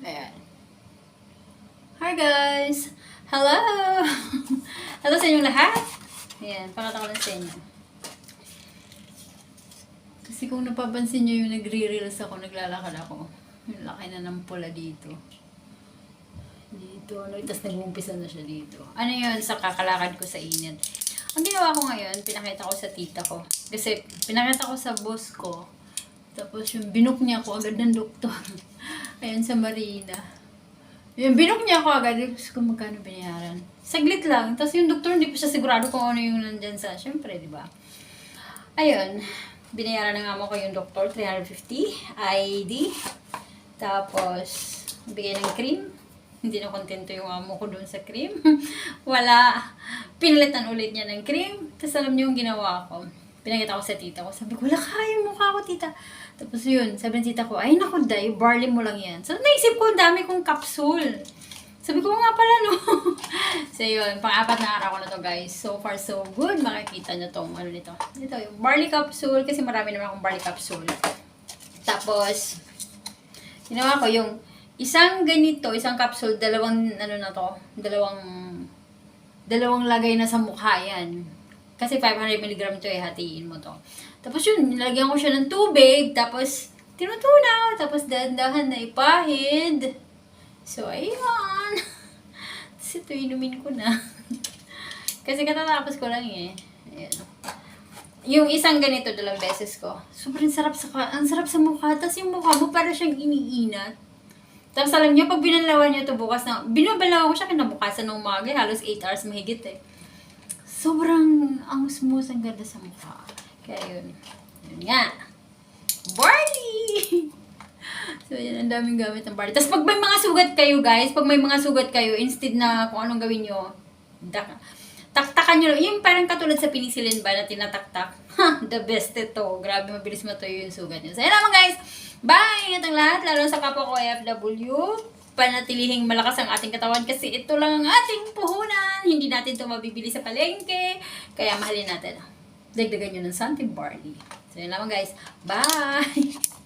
Ayan. Hi guys! Hello! Hello sa inyong lahat! Ayan, pakita ko lang sa inyo. Kasi kung napapansin nyo yung nagre-reels ako, naglalakad ako. Yung laki na ng pula dito. Dito, tapos nag-umpisa na siya dito. Ano yun sa kakalakad ko sa init? Ang ginawa ko ngayon, pinakita ko sa tita ko. Kasi pinakita ko sa boss ko. Tapos yung binook niya ako agad ng doktor. Ayan sa Marina. Yung binook niya ako agad. Tapos kung magkano binayaran. Saglit lang. Tapos yung doktor hindi pa siya sigurado kung ano yung nandyan sa. Siyempre, di ba? Ayun. Binayaran ng amo ko yung doktor. 350. ID. Tapos, bigay ng cream. Hindi na kontento yung amo ko doon sa cream. Wala. Pinalitan ulit niya ng cream. Tapos alam niyo yung ginawa ko. Pinakita ko sa tita ko. Sabi ko, wala kaya yung mukha ko, tita. Tapos yun, sabi ng tita ko, ay naku, day, barley mo lang yan. So, naisip ko, ang dami kong capsule. Sabi ko nga pala, no? So, yun, pang-apat na araw ko na to, guys. So far, so good. Makikita nyo tong, ano nito. Ito, yung barley capsule, kasi marami naman akong barley capsule. Tapos, ginawa ko yung isang ganito, isang capsule, dalawang, ano na to, dalawang lagay na sa mukha yan. Kasi 500 mg to eh, hatiin mo to. Tapos yun, nilagyan ko siya ng tubig, tapos tinutunaw, tapos dahan-dahan na ipahid. So, ayun. Tapos ito, inumin ko na. Kasi katatapos ko lang eh. Ayan. Yung isang ganito, 2 beses ko. Sobrang sarap ang sarap sa mukha. Tapos yung mukha mo para siyang iniinat. Tapos alam niyo, pag binalawan niyo ito bukas na, binabalawan ko siya kinabukasan ng umaga, halos 8 hours mahigit eh. Sobrang ang smooth, ang ganda sa mukha. Kaya yun. Yun nga. Barley! So, yan. Ang daming gamit ng barley. Tapos, pag may mga sugat kayo, guys, pag may mga sugat kayo, instead na kung anong gawin nyo, taktakan nyo. Yung parang katulad sa penicillin ba na tinataktak. Ha! The best ito. Grabe, mabilis matuyo yung sugat nyo. So, yan naman, guys. Bye! Ingat ang lahat. Lalo sa kapwa ko FW. Panatilihing malakas ang ating katawan kasi ito lang ang ating puhunan. Hindi natin ito mabibili sa palengke. Kaya mahalin natin. Dagdagan nyo ng something barley. So, yun lamang guys. Bye!